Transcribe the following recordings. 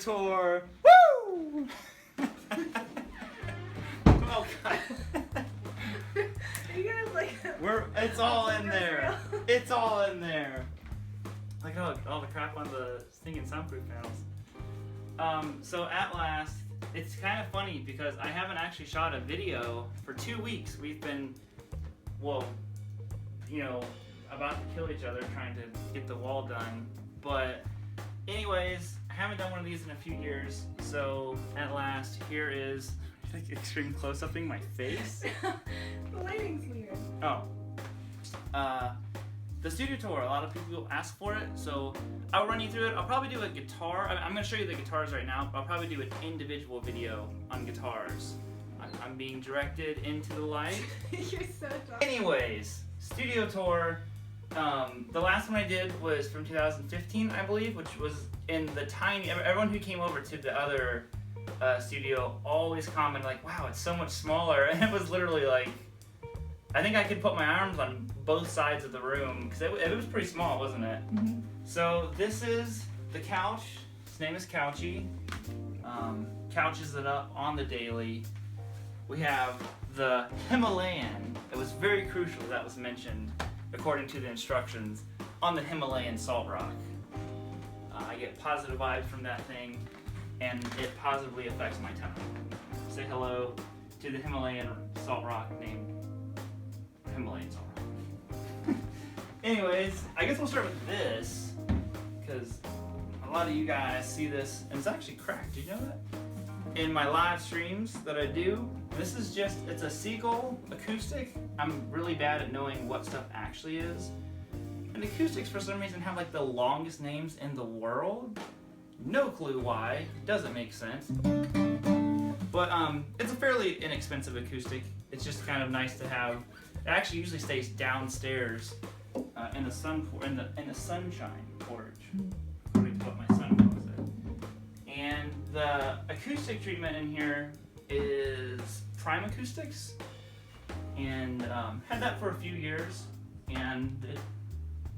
tour. Woo! Oh God. You guys like It's all in there. It's all in there. Look at all the crap on the stinking soundproof panels. So at last, it's kind of funny because I haven't actually shot a video for 2 weeks. We've been, well, you know, about to kill each other trying to get the wall done. But anyways, I haven't done one of these in a few years. So at last, here is like extreme close-upping my face. The lighting's weird. Oh. The studio tour, a lot of people ask for it, so I'll run you through it. I'll probably do a guitar. I'm going to show you the guitars right now, but I'll probably do an individual video on guitars. I'm being directed into the light. You're so dumb. Anyways, studio tour. The last one I did was from 2015, I believe, which was in the tiny. Everyone who came over to the other studio always commented like, "Wow, it's so much smaller," and it was literally like, I think I could put my arms on both sides of the room because it was pretty small, wasn't it? Mm-hmm. So this is the couch. His name is Couchy. Couches it up on the daily. We have the Himalayan. It was very crucial that was mentioned, according to the instructions, on the Himalayan salt rock. I get positive vibes from that thing, and it positively affects my tone. Say hello to the Himalayan salt rock named Himalayan salt rock. Anyways, I guess we'll start with this, because a lot of you guys see this, and it's actually cracked. Did you know that? In my live streams that I do, this is just, it's a Seagull acoustic. I'm really bad at knowing what stuff actually is. And acoustics, for some reason, have like the longest names in the world. No clue why. Doesn't make sense. But it's a fairly inexpensive acoustic. It's just kind of nice to have. It actually usually stays downstairs in the sunshine porch, according to what my son calls it. And the acoustic treatment in here is Prime Acoustics, and had that for a few years, and it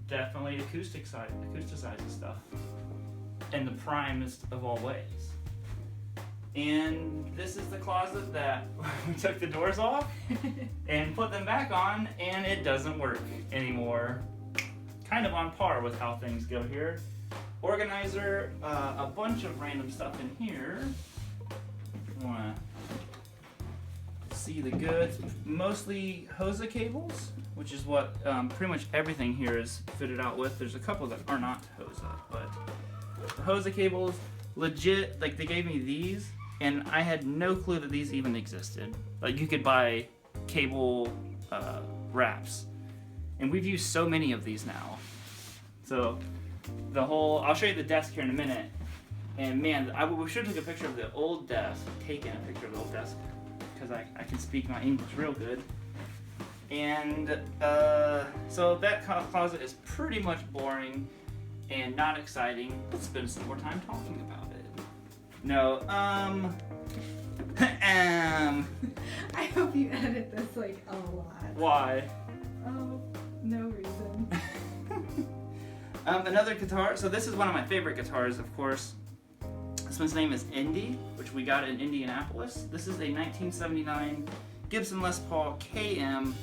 definitely acousticizes stuff in the primest of all ways. And this is the closet that we took the doors off and put them back on, and it doesn't work anymore. Kind of on par with how things go here. Organizer, a bunch of random stuff in here. If you want to see the goods, mostly Hosa cables, which is what pretty much everything here is fitted out with. There's a couple that are not Hosa, but the Hosa cables, legit, like they gave me these, and I had no clue that these even existed. Like you could buy cable wraps, and we've used so many of these now. So the whole, I'll show you the desk here in a minute, and man, we should have took a picture of the old desk, taken a picture of the old desk, because I can speak my English real good. And so that closet is pretty much boring and not exciting. Let's spend some more time talking about it. No, I hope you edit this like a lot. Why? Oh, no reason. Another guitar. So this is one of my favorite guitars, of course. This one's name is Indy, which we got in Indianapolis. This is a 1979 Gibson Les Paul KM.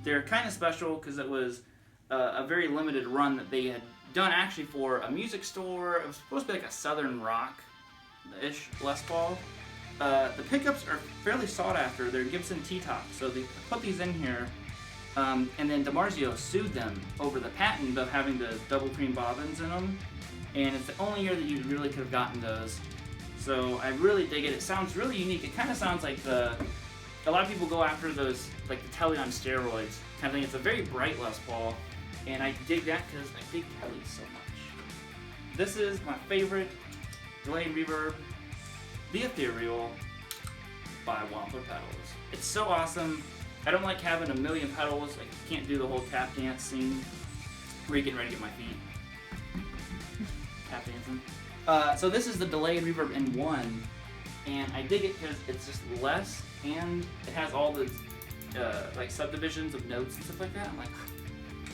They're kind of special because it was a very limited run that they had done actually for a music store. It was supposed to be like a southern rock-ish Les Paul. The pickups are fairly sought after. They're Gibson T-tops, so they put these in here. And then DiMarzio sued them over the patent of having the double cream bobbins in them. And it's the only year that you really could have gotten those. So I really dig it. It sounds really unique. It kind of sounds like a lot of people go after those, like the Telly on steroids kind of thing. It's a very bright Les Paul, and I dig that because I dig Telly so much. This is my favorite delay and reverb, the Ethereal by Wampler Pedals. It's so awesome. I don't like having a million pedals. I can't do the whole tap dance scene. We're getting ready to get my feet. Tap dancing. So this is the delay and reverb in one, and I dig it because it's just less, and it has all the like subdivisions of notes and stuff like that. I'm like,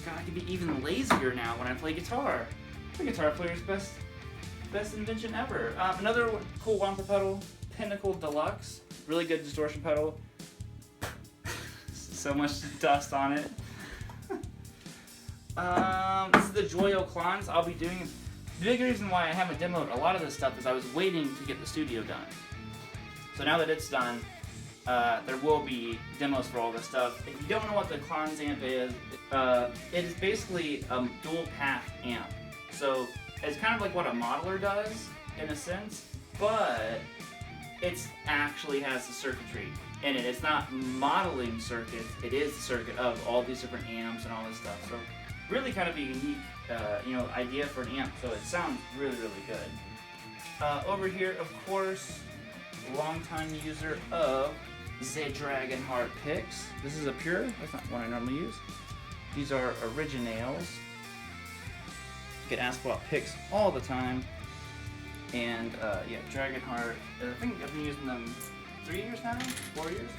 God, I can be even lazier now when I play guitar. The guitar player's best best invention ever. Another cool Wampa pedal, Pinnacle Deluxe. Really good distortion pedal. So much dust on it. This is the Joyo Clons I'll be doing. The big reason why I haven't demoed a lot of this stuff is I was waiting to get the studio done. So now that it's done, there will be demos for all this stuff. If you don't know what the Clons amp is, it is basically a dual path amp. So it's kind of like what a modeler does in a sense, but it actually has the circuitry in it. It's not modeling circuits, it is the circuit of all these different amps and all this stuff. So really kind of a unique idea for an amp, so it sounds really, really good. Over here, of course, longtime user of the Dragonheart picks. This is a pure, that's not one I normally use. These are originals. Get asked about picks all the time. And yeah, Dragonheart, I think I've been using them 3 years now, 4 years.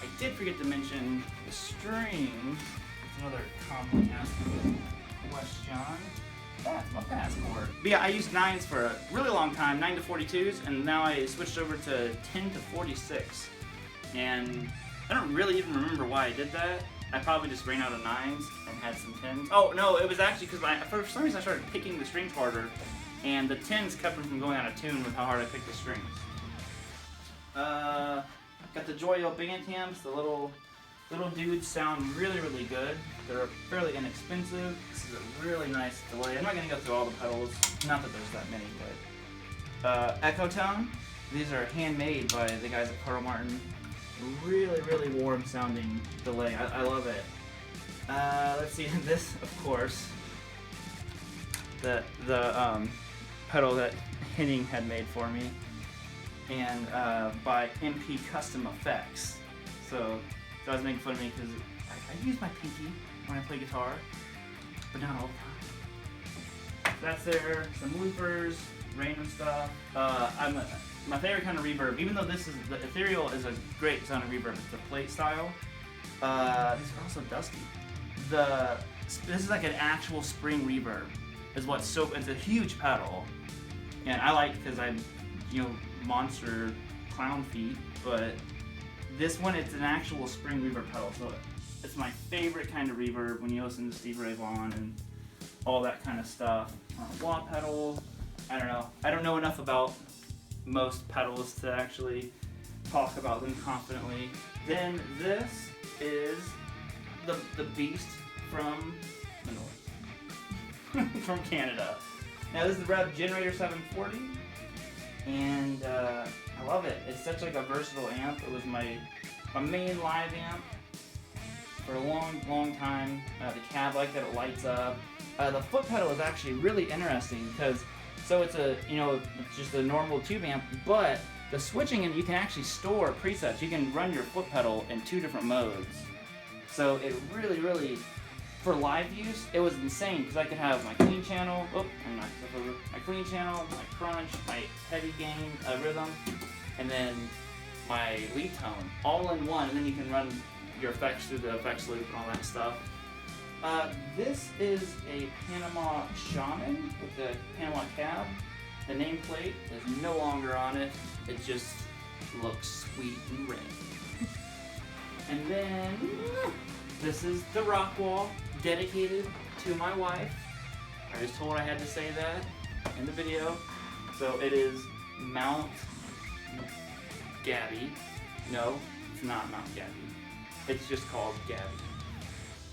I did forget to mention the strings. That's another commonly asked question. That's my passport. But yeah, I used 9s for a really long time, 9 to 42s, and now I switched over to 10 to 46. And I don't really even remember why I did that. I probably just ran out of 9s and had some 10s. Oh no, it was actually because for some reason I started picking the strings harder, and the 10s kept them from going out of tune with how hard I picked the strings. Got the Joyo band amps. The little dudes sound really, really good. They're fairly inexpensive. This is a really nice delay. I'm not going to go through all the pedals. Not that there's that many, but Ecotone. These are handmade by the guys at Carl Martin. Really, really warm sounding delay. I love it. Let's see, this, of course, the pedal that Henning had made for me, and by MP Custom Effects. So I was making fun of me because I use my pinky when I play guitar, but not all the time. That's there, some loopers, random stuff. My favorite kind of reverb, even though this is, the ethereal is a great sounding reverb, it's a plate style. These are also dusty. This is like an actual spring reverb, is what's so, it's a huge pedal. And I like it because I'm, monster clown feet, but this one, it's an actual spring reverb pedal, so it's my favorite kind of reverb when you listen to Steve Ray Vaughan and all that kind of stuff. Wah pedal, I don't know. I don't know enough about most pedals to actually talk about them confidently. Then this is the beast from the north, from Canada. Now this is the REVV Generator 740, and I love it. It's such like a versatile amp. It was my main live amp for a long time. The cab, like that it lights up. The foot pedal is actually really interesting because it's a it's just a normal tube amp, but the switching in, you can actually store presets. You can run your foot pedal in 2 different modes. So it really, for live use, it was insane because I could have my clean channel, my clean channel, my crunch, my heavy gain rhythm, and then my lead tone all in one, and then you can run your effects through the effects loop and all that stuff. This is a Panama Shaman with the Panama cab. The nameplate is no longer on it. It just looks sweet and red. And then this is the rock wall dedicated to my wife. I was told I had to say that in the video. So it is Mount Gabby. No, it's not Mount Gabby. It's just called Gabby.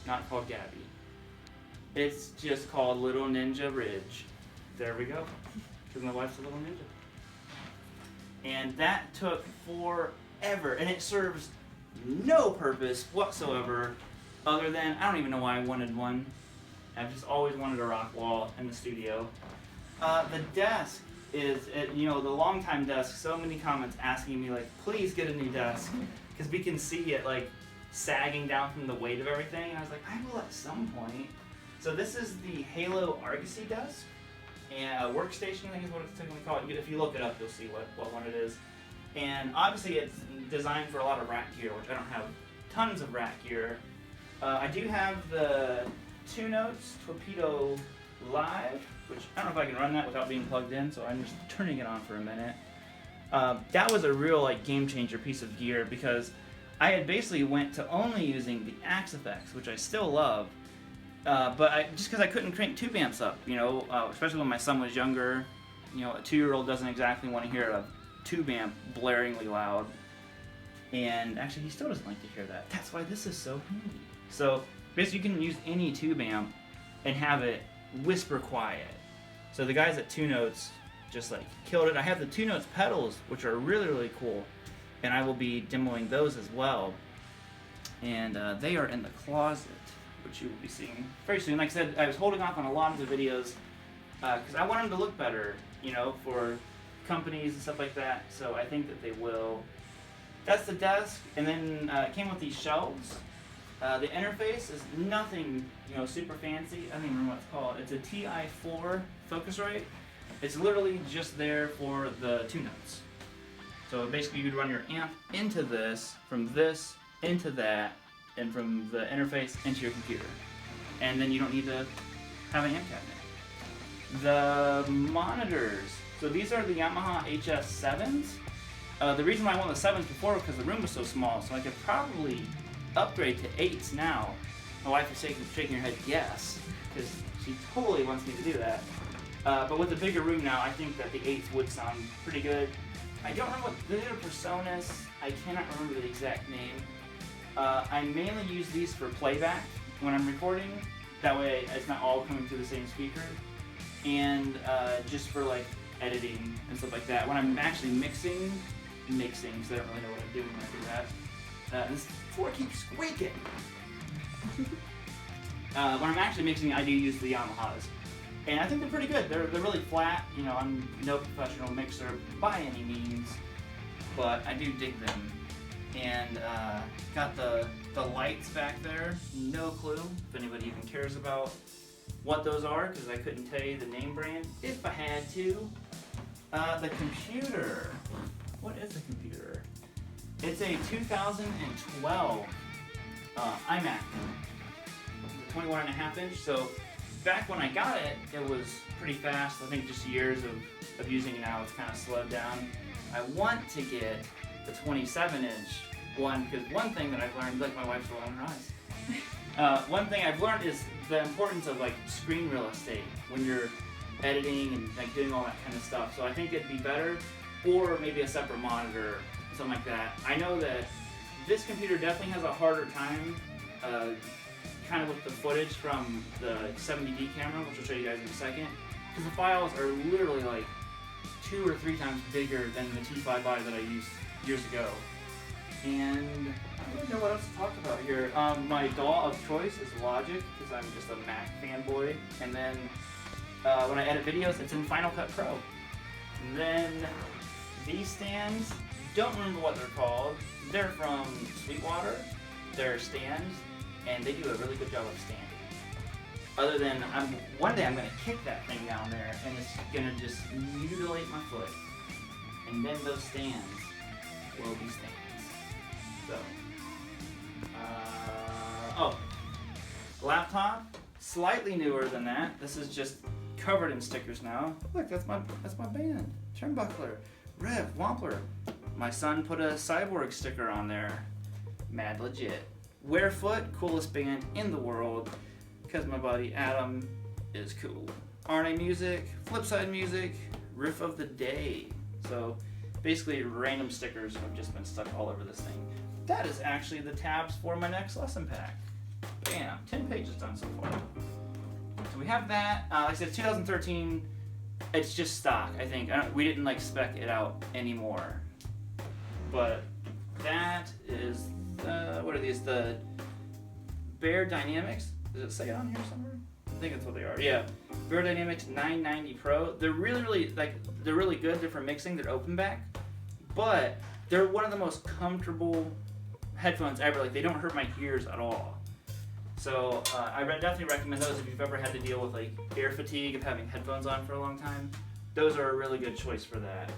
Not called Gabby. It's just called Little Ninja Ridge. There we go. Because my wife's a little ninja. And that took forever. And it serves no purpose whatsoever other than, I don't even know why I wanted one. I've just always wanted a rock wall in the studio. The desk is, the longtime desk, so many comments asking me like, please get a new desk. Because we can see it like sagging down from the weight of everything. And I was like, I will at some point. So this is the Halo Argosy desk. And a workstation, I think is what it's typically called. If you look it up, you'll see what one it is. And obviously it's designed for a lot of rack gear, which I don't have tons of rack gear. I do have the 2 Notes Torpedo Live which I don't know if I can run that without being plugged in, so I'm just turning it on for a minute. That was a real like game changer piece of gear because I had basically went to only using the Axe effects, which I still love, but just because I couldn't crank tube amps up, you know, especially when my son was younger. You know, a 2-year-old doesn't exactly want to hear a tube amp blaringly loud, and actually he still doesn't like to hear that. That's why this is so handy. So basically you can use any tube amp and have it whisper quiet. So the guys at 2 Notes just like killed it. I have the 2 Notes pedals, which are really, really cool, and I will be demoing those as well. And they are in the closet, which you will be seeing very soon. Like I said, I was holding off on a lot of the videos because I want them to look better, you know, for companies and stuff like that. So I think that they will. That's the desk, and then it came with these shelves. The interface is nothing, you know, super fancy. I don't even remember what it's called. It's a TI-4 Focusrite. It's literally just there for the 2 Notes. So basically you'd run your amp into this, from this into that, and from the interface into your computer. And then you don't need to have an amp cabinet. The monitors. So these are the Yamaha HS7s. The reason why I wanted the 7s before was because the room was so small, so I could probably upgrade to 8s now. My wife is shaking her head yes, because she totally wants me to do that. But with the bigger room now, I think that the 8s would sound pretty good. I don't remember what they're Personas. I cannot remember the exact name. I mainly use these for playback when I'm recording. That way it's not all coming through the same speaker. And just for like editing and stuff like that. When I'm actually mixing, because I don't really know what I'm doing when I do that. This floor keeps squeaking. When I'm actually mixing, I do use the Yamahas. And I think they're pretty good. They're really flat. You know, I'm no professional mixer by any means, but I do dig them. And got the lights back there. No clue if anybody even cares about what those are, because I couldn't tell you the name brand if I had to. The computer. What is the computer? It's a 2012 iMac, 21.5 inch. So back when I got it, it was pretty fast. I think just years of using it now, it's kind of slowed down. I want to get the 27-inch one, because one thing that I've learned, like my wife's rolling her eyes. One thing I've learned is the importance of like screen real estate when you're editing and like doing all that kind of stuff. So I think it'd be better, or maybe a separate monitor, something like that. I know that this computer definitely has a harder time kind of with the footage from the 70D camera, which I'll show you guys in a second, because the files are literally like 2 or 3 times bigger than the T5i that I used years ago. And I don't know what else to talk about here. My DAW of choice is Logic, because I'm just a Mac fanboy. And then when I edit videos, it's in Final Cut Pro. And then these stands, don't remember what they're called. They're from Sweetwater. They're stands, and they do a really good job of standing. Other than, one day I'm going to kick that thing down there, and it's going to just mutilate my foot. And then those stands will be stands. So, laptop, slightly newer than that. This is just covered in stickers now. Look, that's my band. Turnbuckler, Rev, Wampler. My son put a Cyborg sticker on there. Mad legit. Warefoot, coolest band in the world, because my buddy Adam is cool. RNA Music, Flipside Music, Riff of the Day. So basically random stickers have just been stuck all over this thing. That is actually the tabs for my next lesson pack. Bam, 10 pages done so far. So we have that. Like I said, 2013, it's just stock, I think. We didn't like spec it out anymore. But that is, what are these? The Bear Dynamics. Does it say it on here somewhere? I think that's what they are. Yeah, Bear Dynamics 990 Pro. They're really good. They're for mixing. They're open back, but they're one of the most comfortable headphones ever. Like, they don't hurt my ears at all. So I definitely recommend those if you've ever had to deal with like ear fatigue of having headphones on for a long time. Those are a really good choice for that.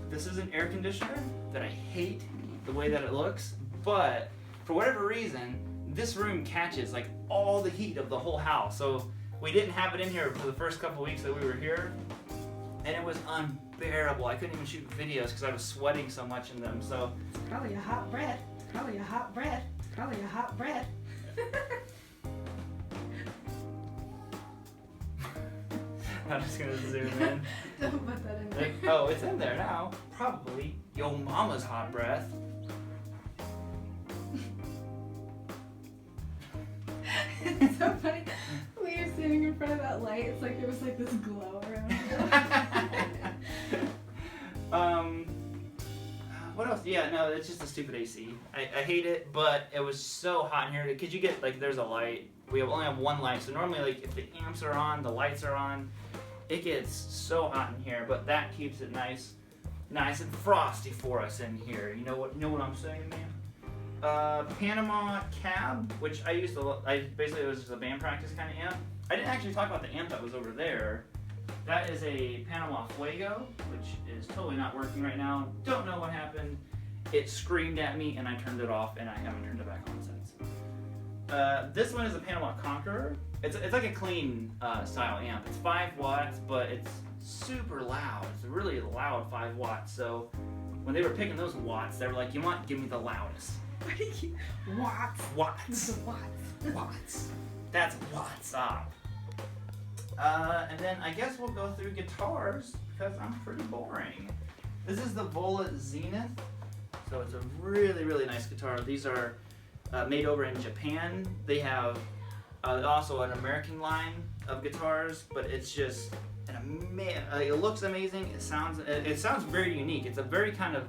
This is an air conditioner that I hate the way that it looks, but for whatever reason, this room catches like all the heat of the whole house. So we didn't have it in here for the first couple weeks that we were here, and it was unbearable. I couldn't even shoot videos because I was sweating so much in them. So It's probably a hot breath. Probably a hot breath. Probably a hot breath. I'm just gonna zoom in. Don't put that in there. Oh, it's in there now. Probably yo mama's hot breath. It's so funny. We were sitting in front of that light. It's like there was like this glow around it. What else? Yeah, no, it's just a stupid AC. I hate it, but it was so hot in here because you get like there's a light. We only have one light, so normally like if the amps are on, the lights are on, it gets so hot in here. But that keeps it nice and frosty for us in here. You know what I'm saying, man? Panama Cab, which I used to. Basically it was just a band practice kind of amp. I didn't actually talk about the amp that was over there. That is a Panama Fuego, which is totally not working right now. Don't know what happened. It screamed at me and I turned it off and I haven't turned it back on since. This one is a Panama Conqueror. It's like a clean style amp. It's 5 watts, but it's super loud. It's a really loud 5 watts. So when they were picking those watts, they were like, give me the loudest. Watts. Watts. Watts. Watts. That's what's up. And then I guess we'll go through guitars because I'm pretty boring. This is the Vola Zenith. So it's a really, really nice guitar. These are made over in Japan. They have also an American line of guitars, but it's just it looks amazing. It sounds very unique. It's a very kind of,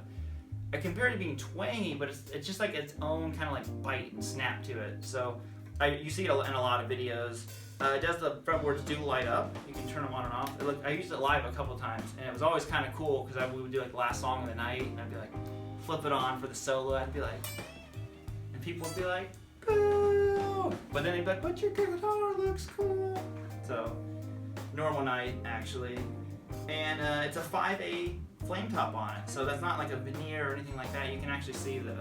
I compare it to being twangy, but it's just like its own kind of like bite and snap to it. So you see it in a lot of videos. It does the fretboards do light up. You can turn them on and off. I used it live a couple times, and it was always kind of cool because we would do like the last song of the night, and I'd be like, flip it on for the solo. I'd be like, and people would be like, boo! But then they'd be like, but your guitar looks cool. So, normal night actually, and it's a 5A flame top on it. So that's not like a veneer or anything like that. You can actually see the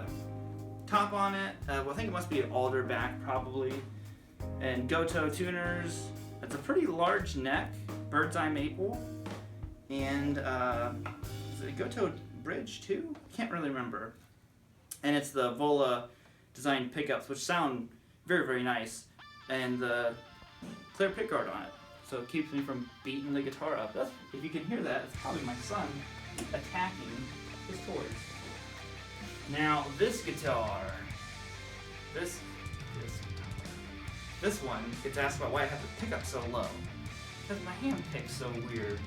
top on it. Well, I think it must be an alder back probably. And Goto tuners. It's a pretty large neck, bird's eye maple, and is it a Goto bridge too? Can't really remember. And it's the Vola designed pickups, which sound very, very nice, and the clear pickguard on it, so it keeps me from beating the guitar up. If you can hear that, it's probably my son attacking his toys. Now this guitar, this one gets asked about why I have to pick up so low. Because my hand picks so weird.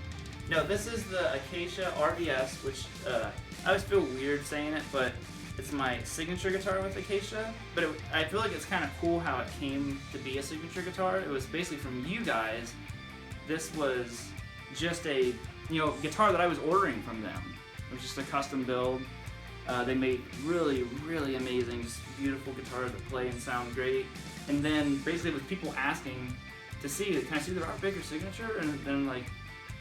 No, this is the Acacia RVS, which I always feel weird saying it, but it's my signature guitar with Acacia. But I feel like it's kind of cool how it came to be a signature guitar. It was basically from you guys. This was just a guitar that I was ordering from them. It was just a custom build. They made really, really amazing, just beautiful guitars that play and sound great. And then basically with people asking to see it, can I see the rock bigger signature? And then like,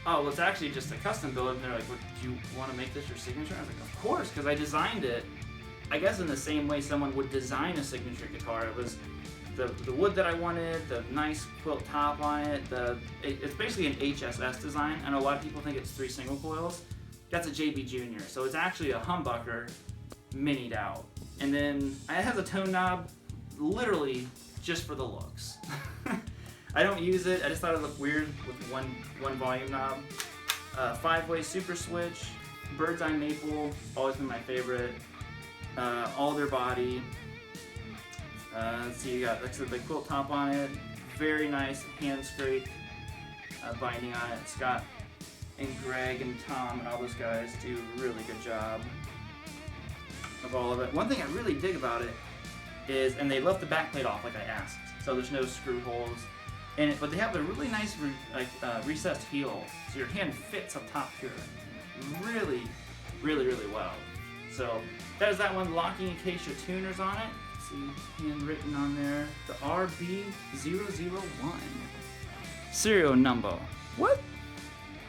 oh, well, it's actually just a custom build. And they're like, well, do you want to make this your signature? I was like, of course, because I designed it, I guess in the same way someone would design a signature guitar. It was the wood that I wanted, the nice quilt top on it. It's basically an HSS design. I know a lot of people think it's 3 single coils. That's a JB Junior. So it's actually a humbucker minied out. And then it has a tone knob, literally just for the looks. I don't use it. I just thought it looked weird with one volume knob. 5-way super switch, bird's eye maple, always been my favorite. Alder body. Let's see, you got like the quilt top on it. Very nice hand scrape binding on it. Scott and Greg and Tom and all those guys do a really good job of all of it. One thing I really dig about it is, and they left the back plate off like I asked, so there's no screw holes in it, but they have a really nice recessed heel, so your hand fits up top here really, really, really well. So there's that one, locking Acacia tuners on it. See, handwritten on there, the RB001 serial number. What?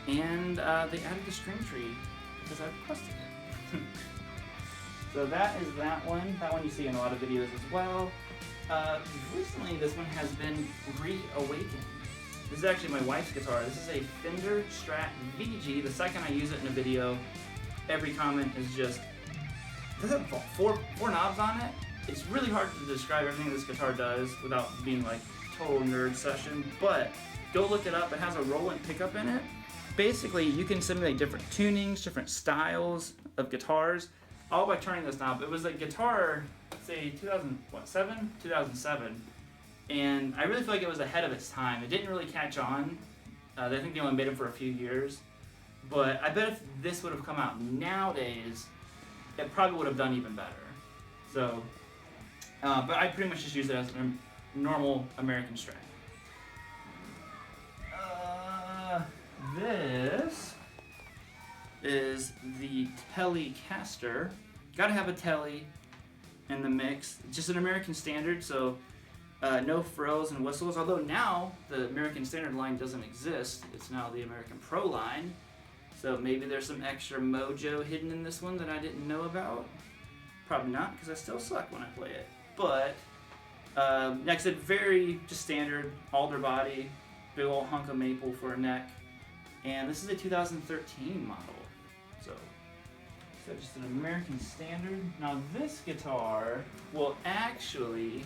And they added the string tree because I requested it. So that is that one. That one you see in a lot of videos as well. Recently, this one has been reawakened. This is actually my wife's guitar. This is a Fender Strat VG. The second I use it in a video, every comment is just, does it have four knobs on it? It's really hard to describe everything this guitar does without being like total nerd session, but go look it up. It has a roll-in pickup in it. Basically, you can simulate different tunings, different styles of guitars, all by turning this knob. It was a guitar, say 2007, and I really feel like it was ahead of its time. It didn't really catch on. I think they only made it for a few years, but I bet if this would have come out nowadays, it probably would have done even better. So, but I pretty much just use it as a normal American Strat. This is the Telecaster. Gotta have a Tele in the mix. Just an American Standard, so no frills and whistles. Although now the American Standard line doesn't exist. It's now the American Pro line. So maybe there's some extra mojo hidden in this one that I didn't know about. Probably not, because I still suck when I play it. But, like I said, very just standard alder body, big old hunk of maple for a neck. And this is a 2013 model. So just an American Standard. Now this guitar will actually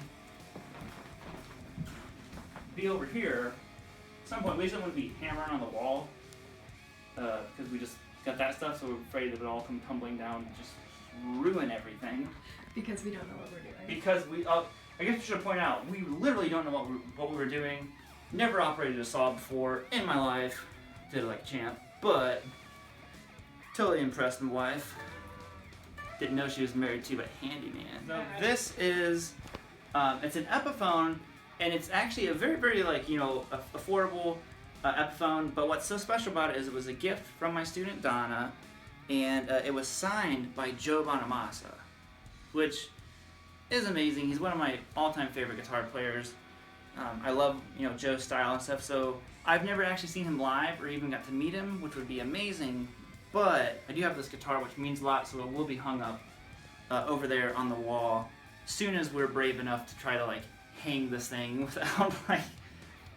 be over here. At some point, we just don't want to be hammering on the wall because we just got that stuff, so we're afraid it would all come tumbling down and just ruin everything. Because we don't know what we're doing. Because I guess we should point out, we literally don't know what we were doing. Never operated a saw before in my life. Did it like a champ, but totally impressed my wife. Didn't know she was married to a handyman. So this is, it's an Epiphone, and it's actually a very, very like, you know, affordable Epiphone, but what's so special about it is it was a gift from my student Donna, and it was signed by Joe Bonamassa, which is amazing. He's one of my all-time favorite guitar players. I love, you know, Joe's style and stuff, so I've never actually seen him live or even got to meet him, which would be amazing, but I do have this guitar, which means a lot, so it will be hung up over there on the wall as soon as we're brave enough to try to like hang this thing without like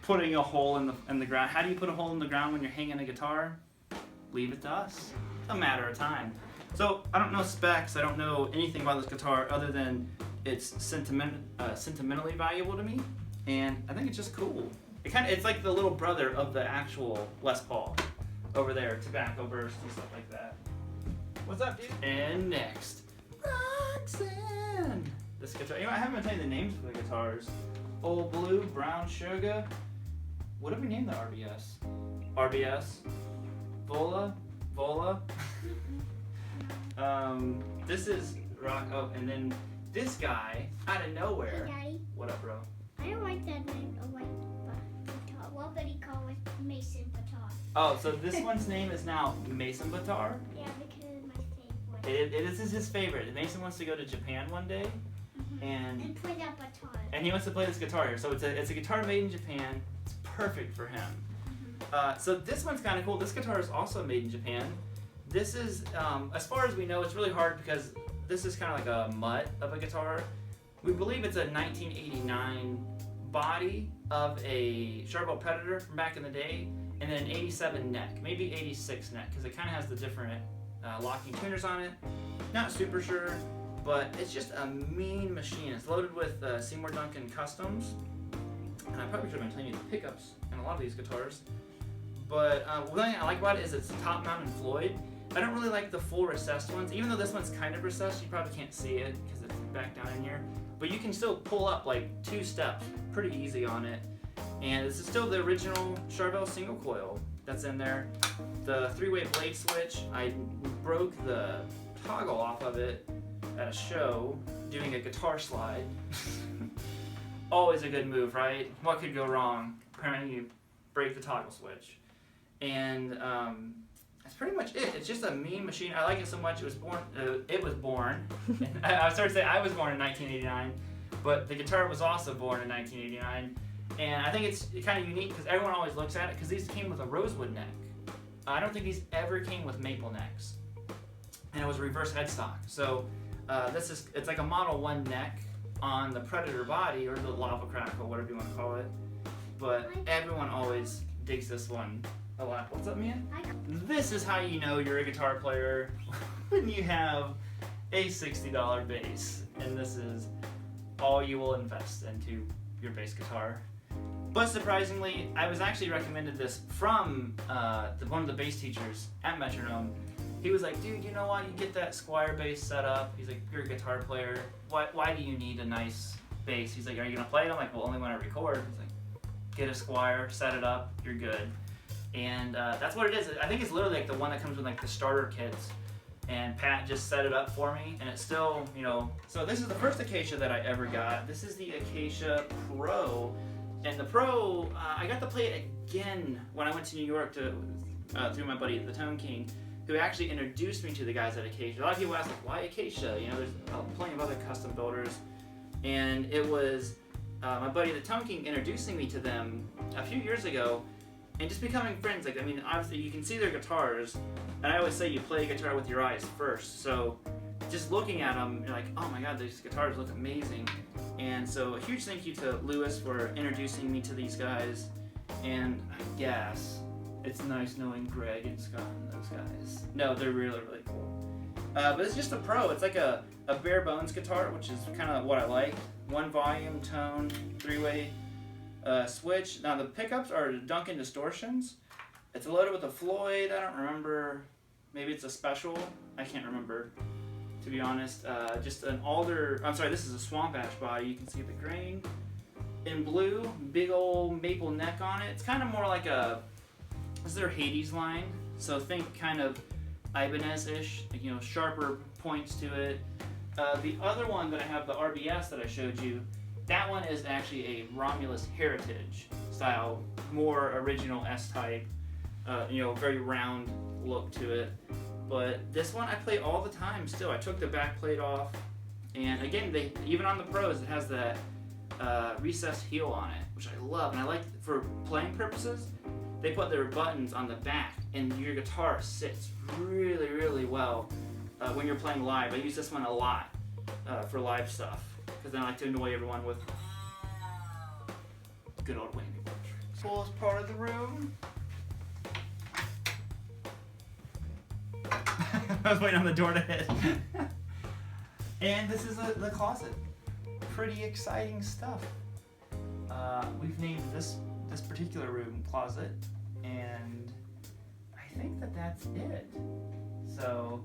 putting a hole in the ground. How do you put a hole in the ground when you're hanging a guitar? Leave it to us. It's a matter of time. So I don't know specs, I don't know anything about this guitar other than it's sentimentally valuable to me, and I think it's just cool. It's like the little brother of the actual Les Paul over there, tobacco burst and stuff like that. What's up, dude? And next, Roxanne. This guitar, you know, I haven't been telling you the names for the guitars. Old Blue, Brown Sugar. What did we name the RBS? RBS, Vola. This is Rock. Oh, and then this guy out of nowhere. Hey, Daddy. What up, bro? I don't like that name. I like guitar. What would he call it? Mason guitar. Oh, so this one's name is now Mason Guitar. Yeah, because it's my favorite. This is his favorite. Mason wants to go to Japan one day, And play that guitar. and he wants to play this guitar here. So it's a guitar made in Japan. It's perfect for him. So this one's kind of cool. This guitar is also made in Japan. This is, as far as we know, it's really hard because this is kind of like a mutt of a guitar. We believe it's a 1989 body of a Charvel Predator from back in the day, and then an 87 neck, maybe 86 neck, because it kind of has the different locking tuners on it. Not super sure, but it's just a mean machine. It's loaded with Seymour Duncan Customs, and I probably should have been telling you the pickups in a lot of these guitars. But one thing I like about it is it's top-mounted Floyd. I don't really like the full recessed ones, even though this one's kind of recessed. You probably can't see it because it's back down in here. But you can still pull up like 2 steps pretty easy on it. And this is still the original Charvel single coil that's in there. The 3-way blade switch, I broke the toggle off of it at a show doing a guitar slide. Always a good move, right? What could go wrong? Apparently you break the toggle switch. And that's pretty much it. It's just a mean machine. I like it so much. It was born. I started to say I was born in 1989, but the guitar was also born in 1989. And I think it's kind of unique because everyone always looks at it because these came with a rosewood neck. I don't think these ever came with maple necks, and it was reverse headstock. So it's like a Model 1 neck on the Predator body or the Lava Crackle, whatever you want to call it. but everyone always digs this one a lot. What's up, Mia? This is how you know you're a guitar player when you have a $60 bass, and this is all you will invest into your bass guitar. But surprisingly, I was actually recommended this from one of the bass teachers at Metronome. He was like, dude, you know what? You get that Squier bass set up. He's like, you're a guitar player. Why do you need a nice bass? He's like, are you gonna play it? I'm like, well, only when I record. He's like, get a Squier, set it up, you're good. And that's what it is. I think it's literally like the one that comes with like the starter kits. And Pat just set it up for me, and it's still, you know. So this is the first Acacia that I ever got. This is the Acacia Pro. And the Pro, I got to play it again when I went to New York through my buddy, the Tone King, who actually introduced me to the guys at Acacia. A lot of people ask, like, why Acacia? You know, there's plenty of other custom builders. And it was my buddy, the Tone King, introducing me to them a few years ago, and just becoming friends. Like, I mean, obviously you can see their guitars, and I always say you play a guitar with your eyes first. So just looking at them, you're like, oh my God, these guitars look amazing. And so a huge thank you to Lewis for introducing me to these guys. And I guess it's nice knowing Greg and Scott and those guys. No, they're really, really cool. But it's just a Pro. It's like a bare bones guitar, which is kind of what I like. One volume, tone, three-way switch. Now the pickups are Duncan distortions. It's loaded with a Floyd. I don't remember. Maybe it's a special. I can't remember, to be honest. Just an alder. I'm sorry. This is a Swamp Ash body. You can see the grain in blue. Big old maple neck on it. It's kind of more like a. This is their Hades line. So think kind of Ibanez-ish. You know, sharper points to it. The other one that I have, the RBS that I showed you, that one is actually a Romulus Heritage style, more original S-type, you know, very round look to it. But this one I play all the time still. I took the back plate off, and again, even on the Pros, it has that recessed heel on it, which I love. And I like, for playing purposes, they put their buttons on the back, and your guitar sits really, really well when you're playing live. I use this one a lot for live stuff, because then I like to annoy everyone with good old whammy board. Coolest part of the room. I was waiting on the door to hit. And this is the closet. Pretty exciting stuff. We've named this particular room Closet, and I think that's it. So,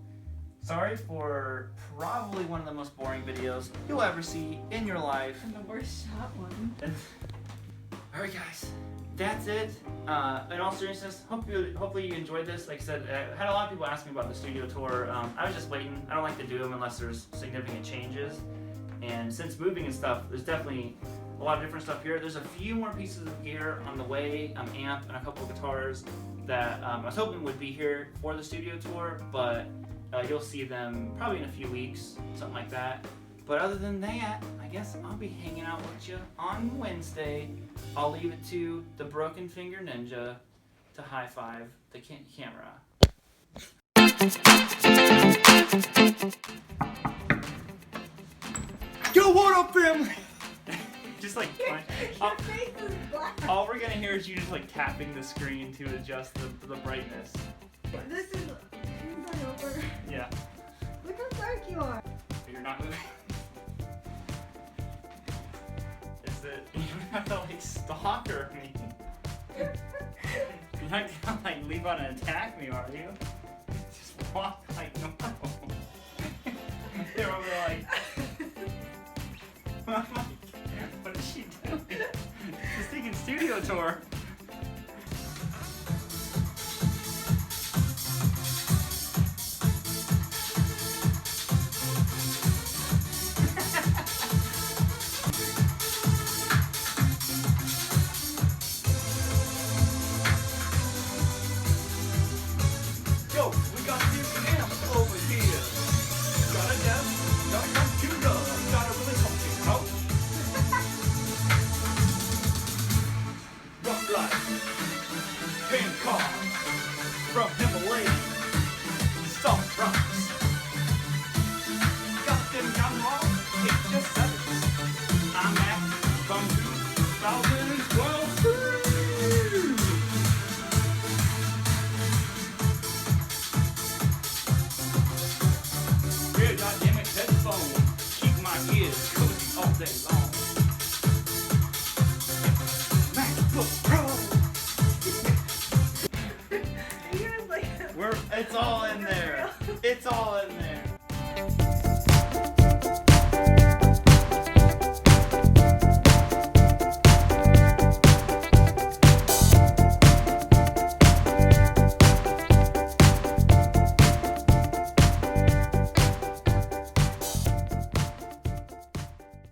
sorry for probably one of the most boring videos you'll ever see in your life. And the worst shot one. Alright guys, that's it. In all seriousness, hopefully you enjoyed this. Like I said, I had a lot of people ask me about the studio tour. I was just waiting. I don't like to do them unless there's significant changes. And since moving and stuff, there's definitely a lot of different stuff here. There's a few more pieces of gear on the way, amp and a couple of guitars that I was hoping would be here for the studio tour, but you'll see them probably in a few weeks, something like that. But other than that, I guess I'll be hanging out with you on Wednesday. I'll leave it to the Broken Finger Ninja to high-five the camera. Yo, what up, family? Just like, Your face is black. all we're gonna hear is you just like tapping the screen to adjust the brightness. This is over. Yeah. Look how dark you are. You're not moving. Is it? You don't have to like stalker me. You're not gonna like leave on and attack me, are you? Just walk like normal. They're over there like. What is she doing? She's taking studio tour. Yo, we got these amps over here. Got a desk, got a computer, got a really comfy couch. Rock life, paint car, from Himalaya, soft rocks. Got them young all, it just